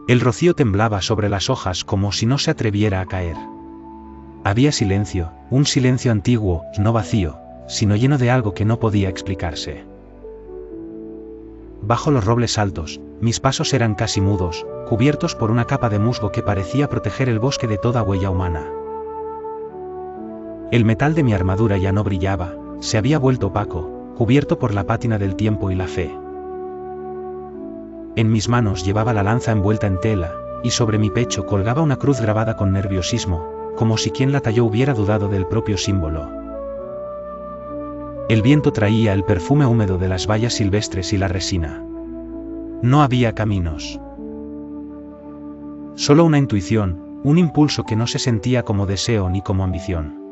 El rocío temblaba sobre las hojas como si no se atreviera a caer. Había silencio, un silencio antiguo, no vacío, sino lleno de algo que no podía explicarse. Bajo los robles altos, mis pasos eran casi mudos, cubiertos por una capa de musgo que parecía proteger el bosque de toda huella humana. El metal de mi armadura ya no brillaba, se había vuelto opaco, cubierto por la pátina del tiempo y la fe. En mis manos llevaba la lanza envuelta en tela, y sobre mi pecho colgaba una cruz grabada con nerviosismo, como si quien la talló hubiera dudado del propio símbolo. El viento traía el perfume húmedo de las bayas silvestres y la resina. No había caminos. Solo una intuición, un impulso que no se sentía como deseo ni como ambición.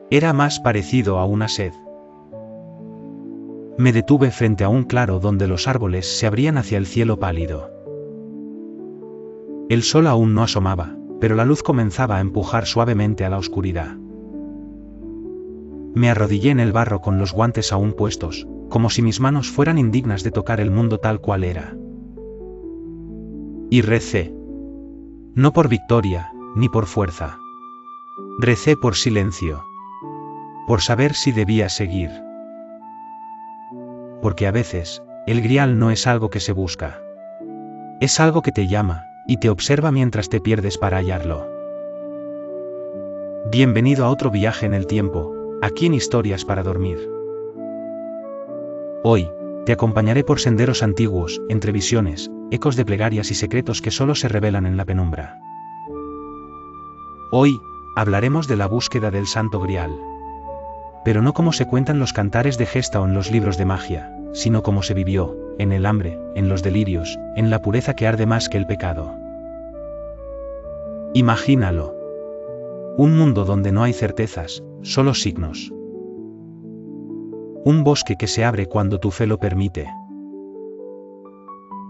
Era más parecido a una sed. Me detuve frente a un claro donde los árboles se abrían hacia el cielo pálido. El sol aún no asomaba, pero la luz comenzaba a empujar suavemente a la oscuridad. Me arrodillé en el barro con los guantes aún puestos, como si mis manos fueran indignas de tocar el mundo tal cual era. Y recé. No por victoria, ni por fuerza. Recé por silencio. Por saber si debía seguir. Porque a veces, el grial no es algo que se busca. Es algo que te llama, y te observa mientras te pierdes para hallarlo. Bienvenido a otro viaje en el tiempo, aquí en Historias para Dormir. Hoy, te acompañaré por senderos antiguos, entre visiones, ecos de plegarias y secretos que solo se revelan en la penumbra. Hoy, hablaremos de la búsqueda del Santo Grial. Pero no como se cuentan los cantares de gesta o en los libros de magia, sino como se vivió, en el hambre, en los delirios, en la pureza que arde más que el pecado. Imagínalo. Un mundo donde no hay certezas, solo signos. Un bosque que se abre cuando tu fe lo permite.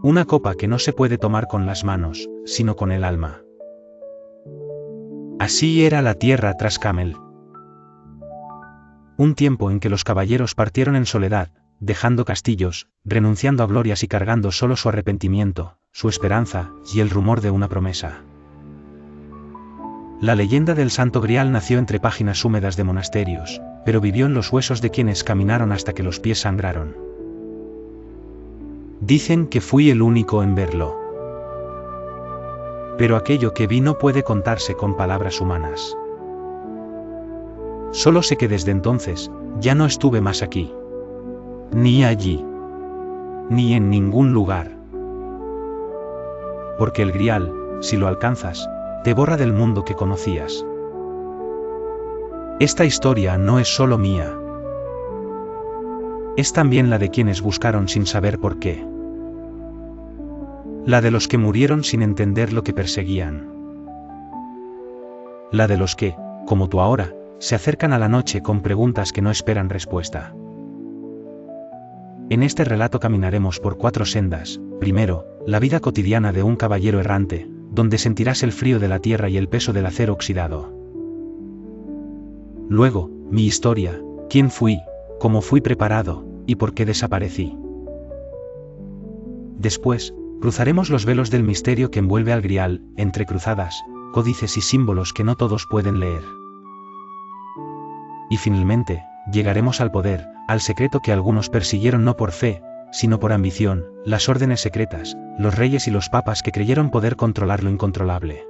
Una copa que no se puede tomar con las manos, sino con el alma. Así era la tierra tras Camel. Un tiempo en que los caballeros partieron en soledad, dejando castillos, renunciando a glorias y cargando solo su arrepentimiento, su esperanza, y el rumor de una promesa. La leyenda del Santo Grial nació entre páginas húmedas de monasterios, pero vivió en los huesos de quienes caminaron hasta que los pies sangraron. Dicen que fui el único en verlo. Pero aquello que vi no puede contarse con palabras humanas. Solo sé que desde entonces, ya no estuve más aquí. Ni allí. Ni en ningún lugar. Porque el Grial, si lo alcanzas, te borra del mundo que conocías. Esta historia no es solo mía. Es también la de quienes buscaron sin saber por qué. La de los que murieron sin entender lo que perseguían. La de los que, como tú ahora, se acercan a la noche con preguntas que no esperan respuesta. En este relato caminaremos por 4 sendas. Primero, la vida cotidiana de un caballero errante, donde sentirás el frío de la tierra y el peso del acero oxidado. Luego, mi historia, quién fui, cómo fui preparado, y por qué desaparecí. Después, cruzaremos los velos del misterio que envuelve al Grial, entre cruzadas, códices y símbolos que no todos pueden leer. Y finalmente, llegaremos al poder, al secreto que algunos persiguieron no por fe, sino por ambición, las órdenes secretas, los reyes y los papas que creyeron poder controlar lo incontrolable.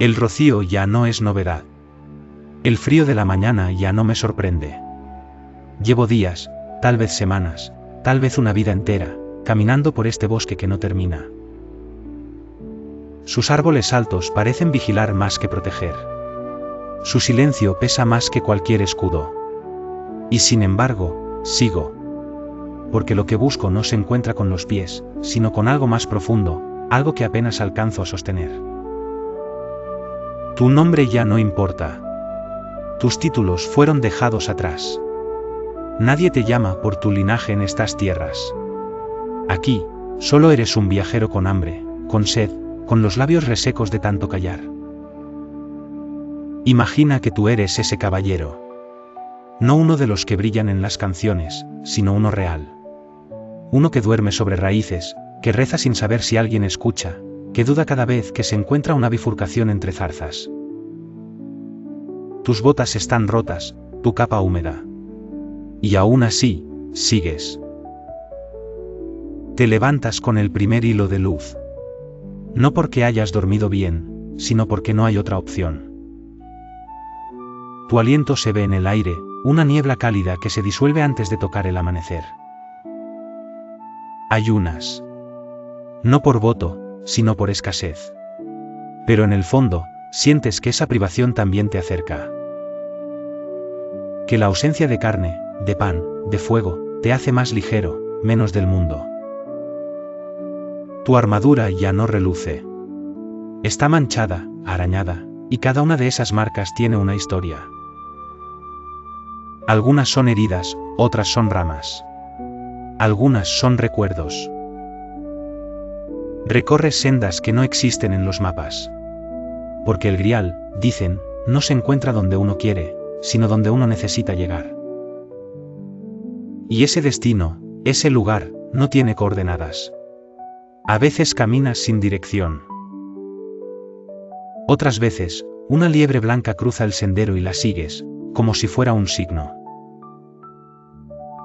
El rocío ya no es novedad. El frío de la mañana ya no me sorprende. Llevo días, tal vez semanas, tal vez una vida entera, caminando por este bosque que no termina. Sus árboles altos parecen vigilar más que proteger. Su silencio pesa más que cualquier escudo. Y sin embargo, sigo. Porque lo que busco no se encuentra con los pies, sino con algo más profundo, algo que apenas alcanzo a sostener. Tu nombre ya no importa. Tus títulos fueron dejados atrás. Nadie te llama por tu linaje en estas tierras. Aquí, solo eres un viajero con hambre, con sed, con los labios resecos de tanto callar. Imagina que tú eres ese caballero. No uno de los que brillan en las canciones, sino uno real. Uno que duerme sobre raíces, que reza sin saber si alguien escucha, que duda cada vez que se encuentra una bifurcación entre zarzas. Tus botas están rotas, tu capa húmeda. Y aún así, sigues. Te levantas con el primer hilo de luz. No porque hayas dormido bien, sino porque no hay otra opción. Tu aliento se ve en el aire, una niebla cálida que se disuelve antes de tocar el amanecer. Ayunas. No por voto, sino por escasez. Pero en el fondo, sientes que esa privación también te acerca. Que la ausencia de carne, de pan, de fuego, te hace más ligero, menos del mundo. Tu armadura ya no reluce. Está manchada, arañada, y cada una de esas marcas tiene una historia. Algunas son heridas, otras son ramas. Algunas son recuerdos. Recorres sendas que no existen en los mapas. Porque el grial, dicen, no se encuentra donde uno quiere, sino donde uno necesita llegar. Y ese destino, ese lugar, no tiene coordenadas. A veces caminas sin dirección. Otras veces, una liebre blanca cruza el sendero y la sigues, como si fuera un signo.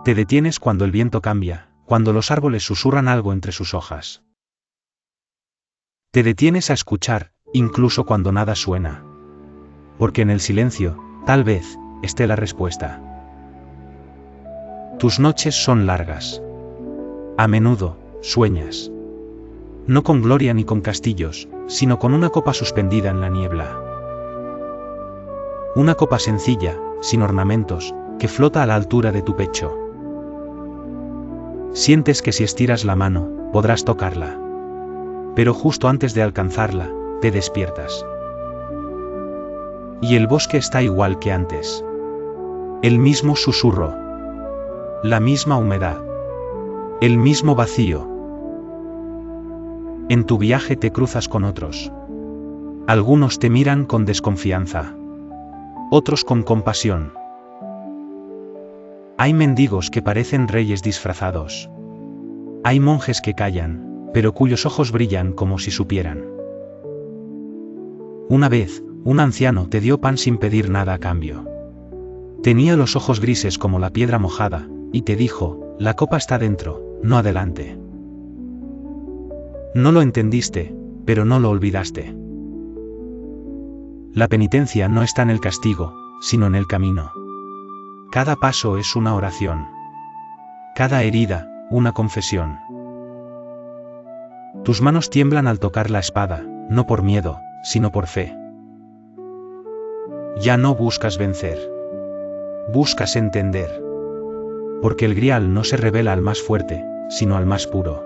Te detienes cuando el viento cambia, cuando los árboles susurran algo entre sus hojas. Te detienes a escuchar, incluso cuando nada suena. Porque en el silencio, tal vez, esté la respuesta. Tus noches son largas. A menudo, sueñas. No con gloria ni con castillos, sino con una copa suspendida en la niebla. Una copa sencilla, sin ornamentos, que flota a la altura de tu pecho. Sientes que si estiras la mano, podrás tocarla. Pero justo antes de alcanzarla, te despiertas. Y el bosque está igual que antes. El mismo susurro. La misma humedad. El mismo vacío. En tu viaje te cruzas con otros. Algunos te miran con desconfianza. Otros con compasión. Hay mendigos que parecen reyes disfrazados. Hay monjes que callan, pero cuyos ojos brillan como si supieran. Una vez, un anciano te dio pan sin pedir nada a cambio. Tenía los ojos grises como la piedra mojada, y te dijo, la copa está dentro, no adelante. No lo entendiste, pero no lo olvidaste. La penitencia no está en el castigo, sino en el camino. Cada paso es una oración. Cada herida, una confesión. Tus manos tiemblan al tocar la espada, no por miedo, sino por fe. Ya no buscas vencer. Buscas entender. Porque el grial no se revela al más fuerte, sino al más puro.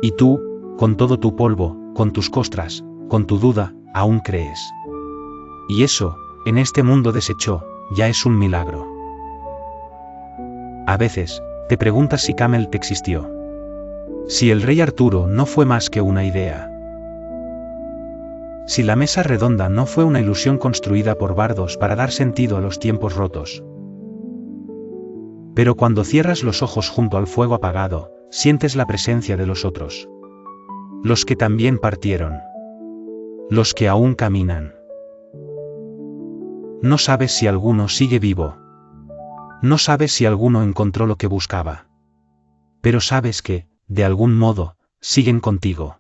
Y tú, con todo tu polvo, con tus costras, con tu duda, aún crees. Y eso, en este mundo deshecho, ya es un milagro. A veces, te preguntas si Camelot existió. Si el rey Arturo no fue más que una idea. Si la mesa redonda no fue una ilusión construida por bardos para dar sentido a los tiempos rotos. Pero cuando cierras los ojos junto al fuego apagado, sientes la presencia de los otros. Los que también partieron. Los que aún caminan. No sabes si alguno sigue vivo. No sabes si alguno encontró lo que buscaba. Pero sabes que, de algún modo, siguen contigo.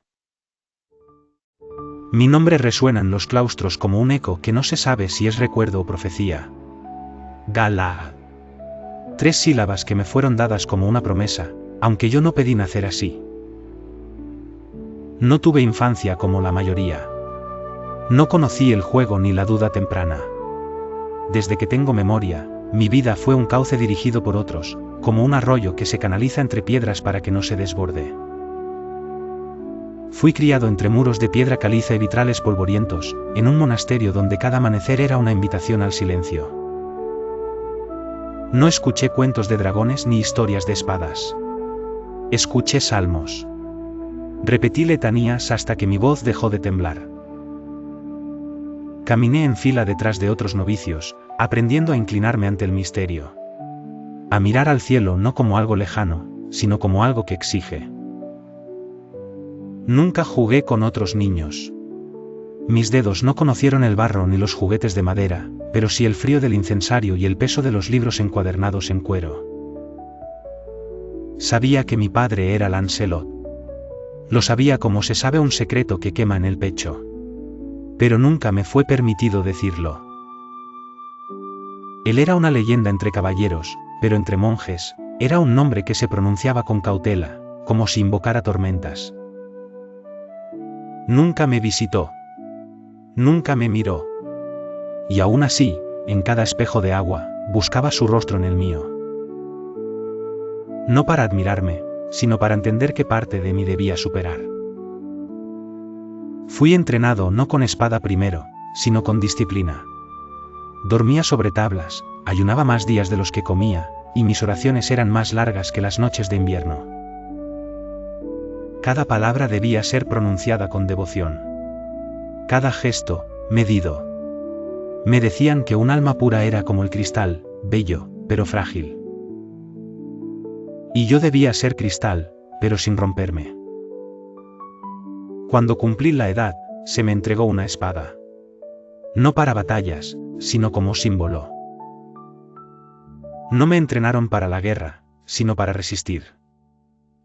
Mi nombre resuena en los claustros como un eco que no se sabe si es recuerdo o profecía. Galaad. 3 sílabas que me fueron dadas como una promesa, aunque yo no pedí nacer así. No tuve infancia como la mayoría. No conocí el juego ni la duda temprana. Desde que tengo memoria, mi vida fue un cauce dirigido por otros, como un arroyo que se canaliza entre piedras para que no se desborde. Fui criado entre muros de piedra caliza y vitrales polvorientos, en un monasterio donde cada amanecer era una invitación al silencio. No escuché cuentos de dragones ni historias de espadas. Escuché salmos. Repetí letanías hasta que mi voz dejó de temblar. Caminé en fila detrás de otros novicios, aprendiendo a inclinarme ante el misterio. A mirar al cielo no como algo lejano, sino como algo que exige. Nunca jugué con otros niños. Mis dedos no conocieron el barro ni los juguetes de madera, pero sí el frío del incensario y el peso de los libros encuadernados en cuero. Sabía que mi padre era Lancelot. Lo sabía como se sabe un secreto que quema en el pecho. Pero nunca me fue permitido decirlo. Él era una leyenda entre caballeros, pero entre monjes, era un nombre que se pronunciaba con cautela, como si invocara tormentas. Nunca me visitó. Nunca me miró. Y aún así, en cada espejo de agua, buscaba su rostro en el mío. No para admirarme, sino para entender qué parte de mí debía superar. Fui entrenado no con espada primero, sino con disciplina. Dormía sobre tablas, ayunaba más días de los que comía, y mis oraciones eran más largas que las noches de invierno. Cada palabra debía ser pronunciada con devoción. Cada gesto, medido. Me decían que un alma pura era como el cristal, bello, pero frágil. Y yo debía ser cristal, pero sin romperme. Cuando cumplí la edad, se me entregó una espada. No para batallas, sino como símbolo. No me entrenaron para la guerra, sino para resistir.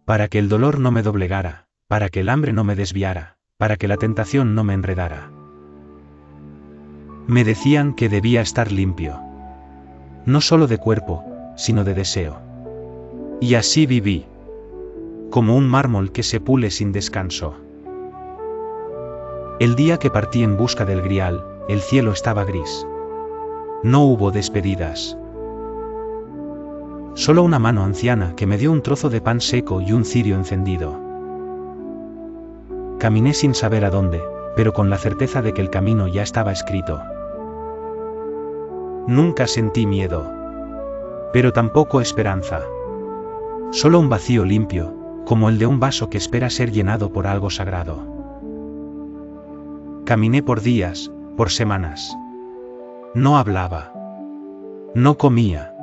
Para que el dolor no me doblegara, para que el hambre no me desviara, para que la tentación no me enredara. Me decían que debía estar limpio. No solo de cuerpo, sino de deseo. Y así viví. Como un mármol que se pule sin descanso. El día que partí en busca del Grial, el cielo estaba gris. No hubo despedidas. Solo una mano anciana que me dio un trozo de pan seco y un cirio encendido. Caminé sin saber a dónde, pero con la certeza de que el camino ya estaba escrito. Nunca sentí miedo. Pero tampoco esperanza. Solo un vacío limpio, como el de un vaso que espera ser llenado por algo sagrado. Caminé por días, por semanas. No hablaba. No comía.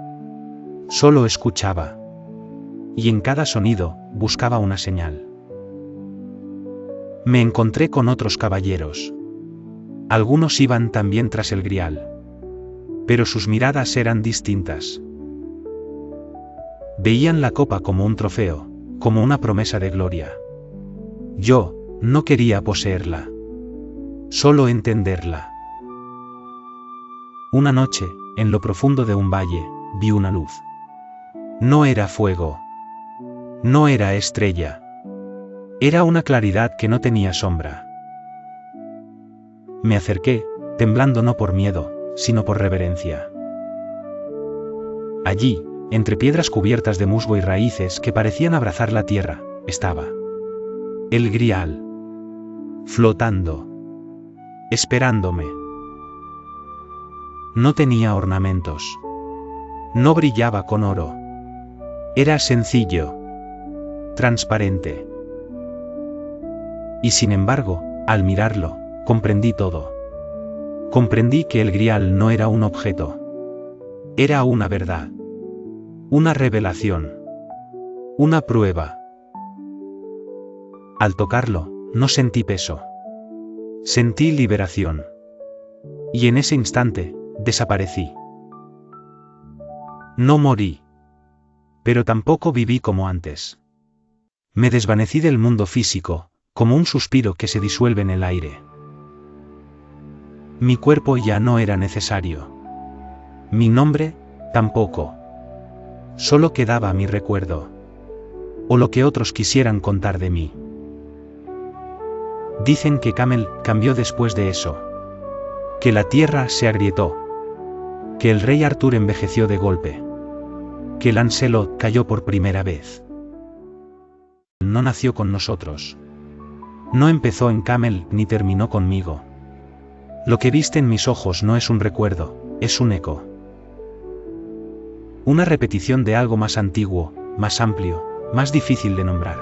Solo escuchaba. Y en cada sonido, buscaba una señal. Me encontré con otros caballeros. Algunos iban también tras el Grial. Pero sus miradas eran distintas. Veían la copa como un trofeo, como una promesa de gloria. Yo, no quería poseerla. Solo entenderla. Una noche, en lo profundo de un valle, vi una luz. No era fuego. No era estrella. Era una claridad que no tenía sombra. Me acerqué, temblando no por miedo, sino por reverencia. Allí, entre piedras cubiertas de musgo y raíces que parecían abrazar la tierra, estaba el Grial. Flotando. Esperándome. No tenía ornamentos. No brillaba con oro. Era sencillo. Transparente. Y sin embargo, al mirarlo, comprendí todo. Comprendí que el Grial no era un objeto. Era una verdad. Una revelación. Una prueba. Al tocarlo, no sentí peso. Sentí liberación. Y en ese instante, desaparecí. No morí. Pero tampoco viví como antes. Me desvanecí del mundo físico, como un suspiro que se disuelve en el aire. Mi cuerpo ya no era necesario. Mi nombre, tampoco. Solo quedaba mi recuerdo. O lo que otros quisieran contar de mí. Dicen que Camel cambió después de eso. Que la tierra se agrietó. Que el rey Arthur envejeció de golpe. Que Lancelot cayó por primera vez. No nació con nosotros. No empezó en Camel ni terminó conmigo. Lo que viste en mis ojos no es un recuerdo, es un eco. Una repetición de algo más antiguo, más amplio, más difícil de nombrar.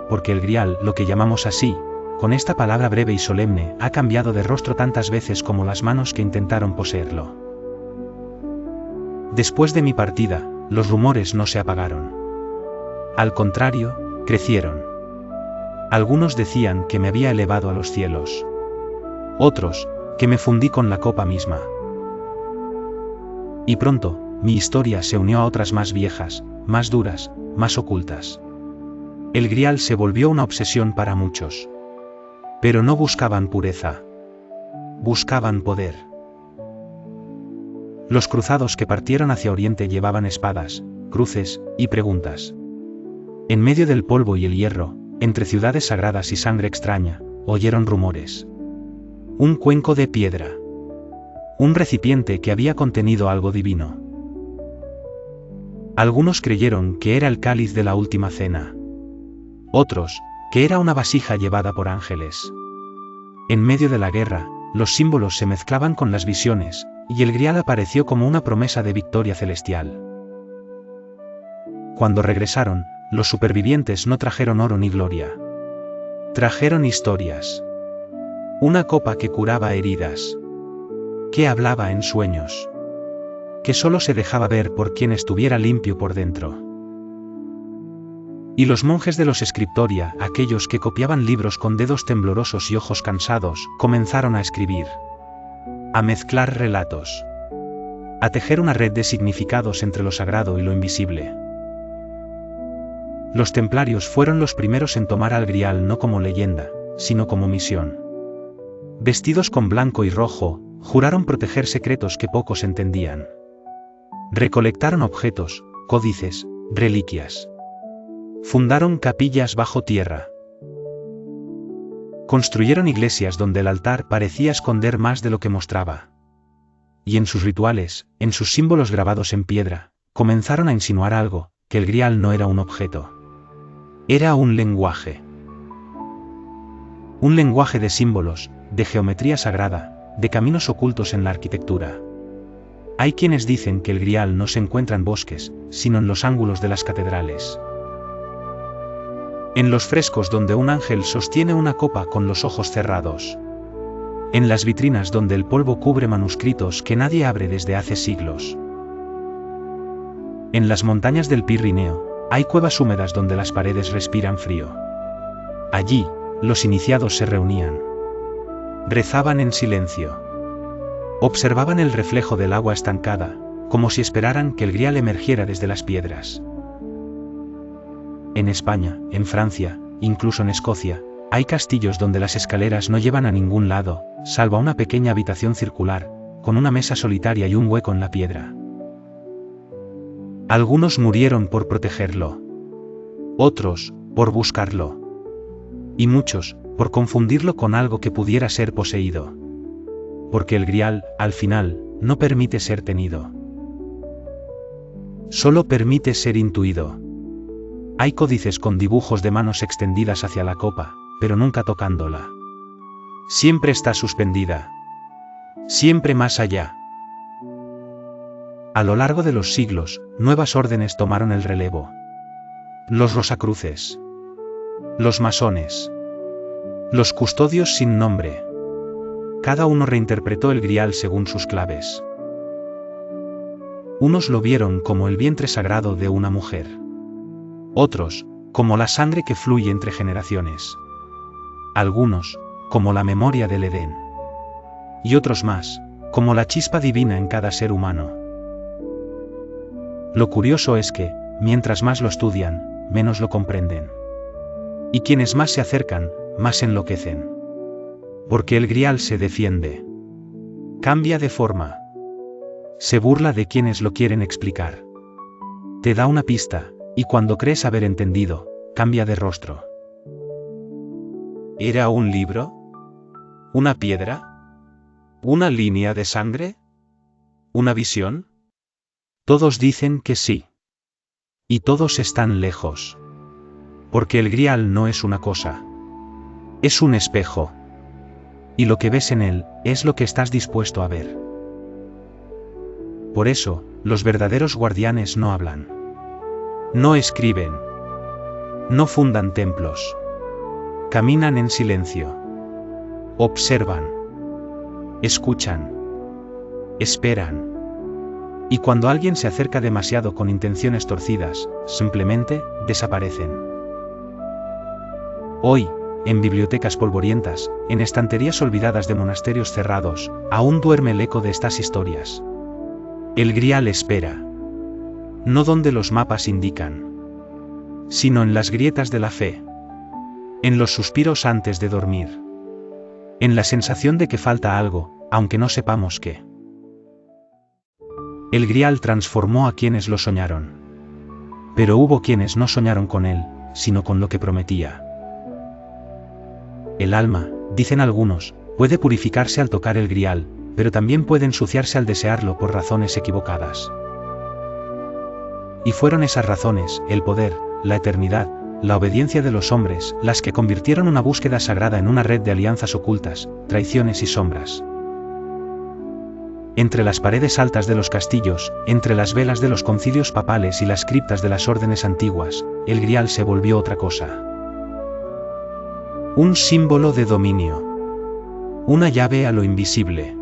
Porque el Grial, lo que llamamos así, con esta palabra breve y solemne, ha cambiado de rostro tantas veces como las manos que intentaron poseerlo. Después de mi partida, los rumores no se apagaron. Al contrario, crecieron. Algunos decían que me había elevado a los cielos. Otros, que me fundí con la copa misma. Y pronto, mi historia se unió a otras más viejas, más duras, más ocultas. El Grial se volvió una obsesión para muchos. Pero no buscaban pureza. Buscaban poder. Los cruzados que partieron hacia Oriente llevaban espadas, cruces y preguntas. En medio del polvo y el hierro, entre ciudades sagradas y sangre extraña, oyeron rumores. Un cuenco de piedra. Un recipiente que había contenido algo divino. Algunos creyeron que era el cáliz de la última cena. Otros, que era una vasija llevada por ángeles. En medio de la guerra, los símbolos se mezclaban con las visiones, y el Grial apareció como una promesa de victoria celestial. Cuando regresaron, los supervivientes no trajeron oro ni gloria. Trajeron historias. Una copa que curaba heridas. Que hablaba en sueños. Que solo se dejaba ver por quien estuviera limpio por dentro. Y los monjes de los Scriptoria, aquellos que copiaban libros con dedos temblorosos y ojos cansados, comenzaron a escribir. A mezclar relatos. A tejer una red de significados entre lo sagrado y lo invisible. Los templarios fueron los primeros en tomar al Grial no como leyenda, sino como misión. Vestidos con blanco y rojo, juraron proteger secretos que pocos entendían. Recolectaron objetos, códices, reliquias. Fundaron capillas bajo tierra. Construyeron iglesias donde el altar parecía esconder más de lo que mostraba. Y en sus rituales, en sus símbolos grabados en piedra, comenzaron a insinuar algo, que el Grial no era un objeto. Era un lenguaje. Un lenguaje de símbolos, de geometría sagrada, de caminos ocultos en la arquitectura. Hay quienes dicen que el Grial no se encuentra en bosques, sino en los ángulos de las catedrales. En los frescos donde un ángel sostiene una copa con los ojos cerrados. En las vitrinas donde el polvo cubre manuscritos que nadie abre desde hace siglos. En las montañas del Pirineo, hay cuevas húmedas donde las paredes respiran frío. Allí, los iniciados se reunían. Rezaban en silencio. Observaban el reflejo del agua estancada, como si esperaran que el Grial emergiera desde las piedras. En España, en Francia, incluso en Escocia, hay castillos donde las escaleras no llevan a ningún lado, salvo a una pequeña habitación circular, con una mesa solitaria y un hueco en la piedra. Algunos murieron por protegerlo. Otros, por buscarlo. Y muchos, por confundirlo con algo que pudiera ser poseído. Porque el Grial, al final, no permite ser tenido. Solo permite ser intuido. Hay códices con dibujos de manos extendidas hacia la copa, pero nunca tocándola. Siempre está suspendida. Siempre más allá. A lo largo de los siglos, nuevas órdenes tomaron el relevo. Los rosacruces. Los masones. Los custodios sin nombre. Cada uno reinterpretó el Grial según sus claves. Unos lo vieron como el vientre sagrado de una mujer. Otros, como la sangre que fluye entre generaciones. Algunos, como la memoria del Edén. Y otros más, como la chispa divina en cada ser humano. Lo curioso es que, mientras más lo estudian, menos lo comprenden. Y quienes más se acercan, más enloquecen. Porque el Grial se defiende. Cambia de forma. Se burla de quienes lo quieren explicar. Te da una pista, y cuando crees haber entendido, cambia de rostro. ¿Era un libro? ¿Una piedra? ¿Una línea de sangre? ¿Una visión? Todos dicen que sí. Y todos están lejos. Porque el Grial no es una cosa. Es un espejo. Y lo que ves en él, es lo que estás dispuesto a ver. Por eso, los verdaderos guardianes no hablan. No escriben. No fundan templos. Caminan en silencio. Observan. Escuchan. Esperan. Y cuando alguien se acerca demasiado con intenciones torcidas, simplemente desaparecen. Hoy, en bibliotecas polvorientas, en estanterías olvidadas de monasterios cerrados, aún duerme el eco de estas historias. El Grial espera. No donde los mapas indican, sino en las grietas de la fe. En los suspiros antes de dormir. En la sensación de que falta algo, aunque no sepamos qué. El Grial transformó a quienes lo soñaron. Pero hubo quienes no soñaron con él, sino con lo que prometía. El alma, dicen algunos, puede purificarse al tocar el Grial, pero también puede ensuciarse al desearlo por razones equivocadas. Y fueron esas razones, el poder, la eternidad, la obediencia de los hombres, las que convirtieron una búsqueda sagrada en una red de alianzas ocultas, traiciones y sombras. Entre las paredes altas de los castillos, entre las velas de los concilios papales y las criptas de las órdenes antiguas, el Grial se volvió otra cosa. Un símbolo de dominio. Una llave a lo invisible.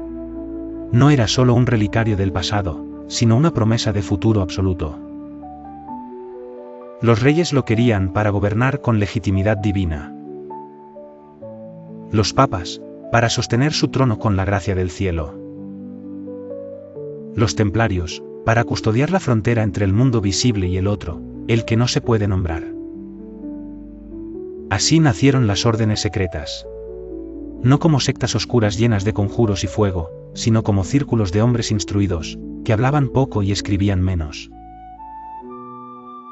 No era solo un relicario del pasado, sino una promesa de futuro absoluto. Los reyes lo querían para gobernar con legitimidad divina. Los papas, para sostener su trono con la gracia del cielo. Los templarios, para custodiar la frontera entre el mundo visible y el otro, el que no se puede nombrar. Así nacieron las órdenes secretas. No como sectas oscuras llenas de conjuros y fuego, sino como círculos de hombres instruidos, que hablaban poco y escribían menos.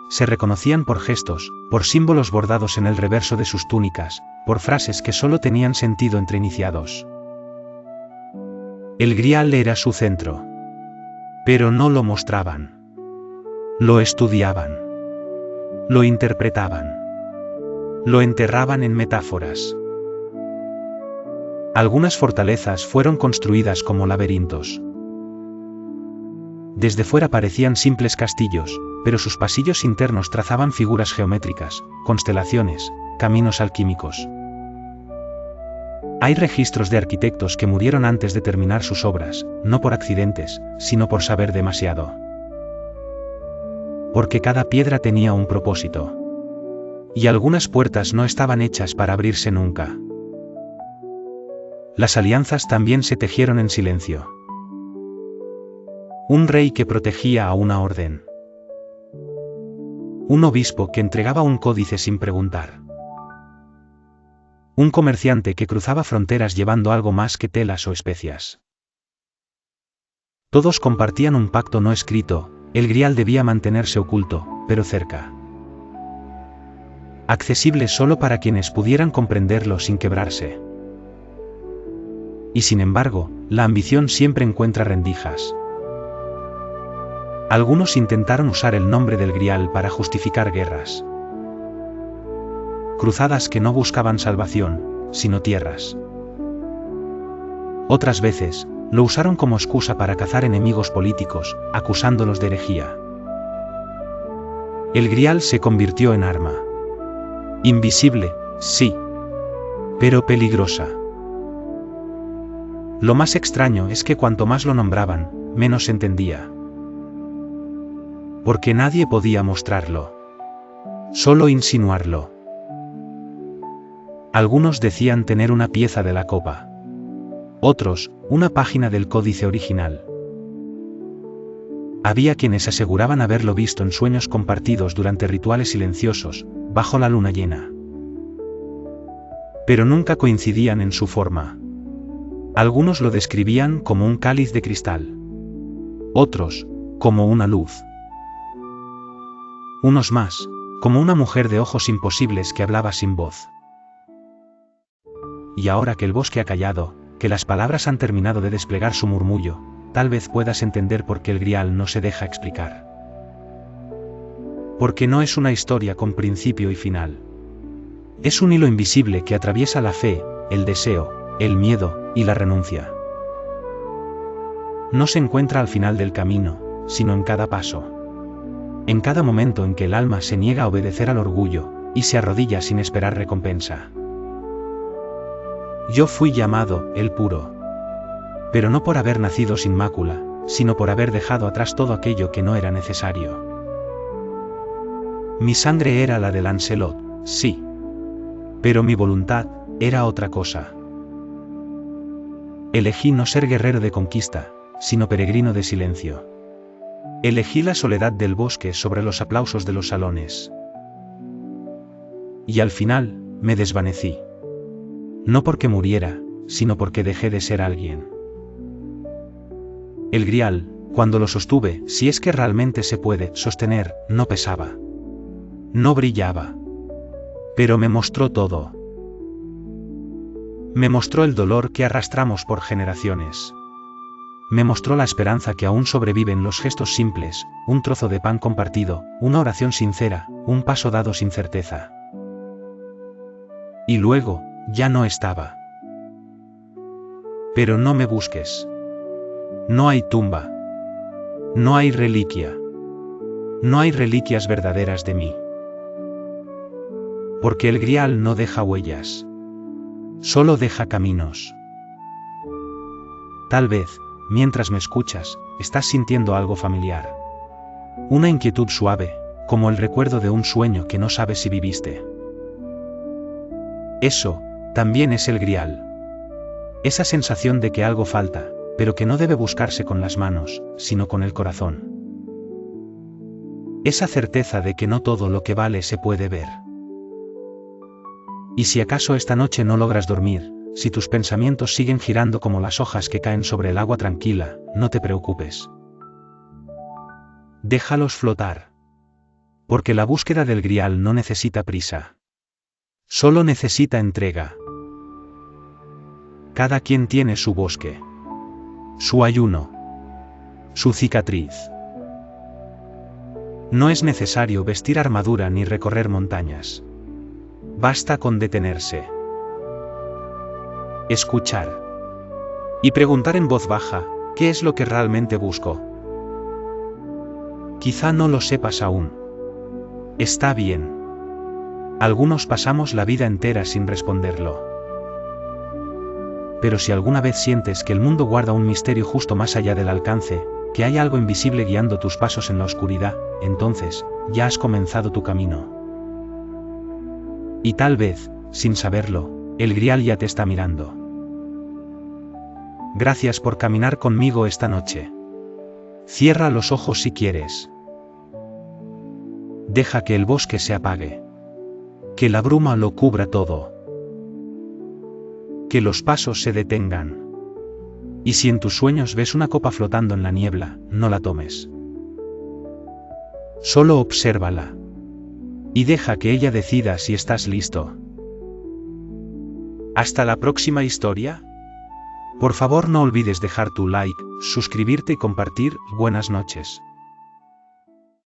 Se reconocían por gestos, por símbolos bordados en el reverso de sus túnicas, por frases que solo tenían sentido entre iniciados. El Grial era su centro. Pero no lo mostraban. Lo estudiaban. Lo interpretaban. Lo enterraban en metáforas. Algunas fortalezas fueron construidas como laberintos. Desde fuera parecían simples castillos, pero sus pasillos internos trazaban figuras geométricas, constelaciones, caminos alquímicos. Hay registros de arquitectos que murieron antes de terminar sus obras, no por accidentes, sino por saber demasiado. Porque cada piedra tenía un propósito. Y algunas puertas no estaban hechas para abrirse nunca. Las alianzas también se tejieron en silencio. Un rey que protegía a una orden. Un obispo que entregaba un códice sin preguntar. Un comerciante que cruzaba fronteras llevando algo más que telas o especias. Todos compartían un pacto no escrito, el Grial debía mantenerse oculto, pero cerca. Accesible solo para quienes pudieran comprenderlo sin quebrarse. Y sin embargo, la ambición siempre encuentra rendijas. Algunos intentaron usar el nombre del Grial para justificar guerras. Cruzadas que no buscaban salvación, sino tierras. Otras veces, lo usaron como excusa para cazar enemigos políticos, acusándolos de herejía. El Grial se convirtió en arma. Invisible, sí. Pero peligrosa. Lo más extraño es que cuanto más lo nombraban, menos se entendía. Porque nadie podía mostrarlo. Solo insinuarlo. Algunos decían tener una pieza de la copa. Otros, una página del códice original. Había quienes aseguraban haberlo visto en sueños compartidos durante rituales silenciosos, bajo la luna llena. Pero nunca coincidían en su forma. Algunos lo describían como un cáliz de cristal. Otros, como una luz. Unos más, como una mujer de ojos imposibles que hablaba sin voz. Y ahora que el bosque ha callado, que las palabras han terminado de desplegar su murmullo, tal vez puedas entender por qué el Grial no se deja explicar. Porque no es una historia con principio y final. Es un hilo invisible que atraviesa la fe, el deseo, el miedo y la renuncia. No se encuentra al final del camino, sino en cada paso. En cada momento en que el alma se niega a obedecer al orgullo, y se arrodilla sin esperar recompensa. Yo fui llamado, el puro. Pero no por haber nacido sin mácula, sino por haber dejado atrás todo aquello que no era necesario. Mi sangre era la de Lancelot, sí. Pero mi voluntad era otra cosa. Elegí no ser guerrero de conquista, sino peregrino de silencio. Elegí la soledad del bosque sobre los aplausos de los salones. Y al final, me desvanecí. No porque muriera, sino porque dejé de ser alguien. El grial, cuando lo sostuve, si es que realmente se puede sostener, no pesaba. No brillaba. Pero me mostró todo. Me mostró el dolor que arrastramos por generaciones. Me mostró la esperanza que aún sobrevive en los gestos simples, un trozo de pan compartido, una oración sincera, un paso dado sin certeza. Y luego, ya no estaba. Pero no me busques. No hay tumba. No hay reliquia. No hay reliquias verdaderas de mí. Porque el grial no deja huellas. Solo deja caminos. Tal vez, mientras me escuchas, estás sintiendo algo familiar. Una inquietud suave, como el recuerdo de un sueño que no sabes si viviste. Eso, también es el grial. Esa sensación de que algo falta, pero que no debe buscarse con las manos, sino con el corazón. Esa certeza de que no todo lo que vale se puede ver. Y si acaso esta noche no logras dormir, si tus pensamientos siguen girando como las hojas que caen sobre el agua tranquila, no te preocupes. Déjalos flotar. Porque la búsqueda del grial no necesita prisa. Solo necesita entrega. Cada quien tiene su bosque. Su ayuno. Su cicatriz. No es necesario vestir armadura ni recorrer montañas. Basta con detenerse. Escuchar. Y preguntar en voz baja, ¿qué es lo que realmente busco? Quizá no lo sepas aún. Está bien. Algunos pasamos la vida entera sin responderlo. Pero si alguna vez sientes que el mundo guarda un misterio justo más allá del alcance, que hay algo invisible guiando tus pasos en la oscuridad, entonces, ya has comenzado tu camino. Y tal vez, sin saberlo, el grial ya te está mirando. Gracias por caminar conmigo esta noche. Cierra los ojos si quieres. Deja que el bosque se apague. Que la bruma lo cubra todo. Que los pasos se detengan. Y si en tus sueños ves una copa flotando en la niebla, no la tomes. Solo obsérvala. Y deja que ella decida si estás listo. Hasta la próxima historia. Por favor no olvides dejar tu like, suscribirte y compartir. Buenas noches.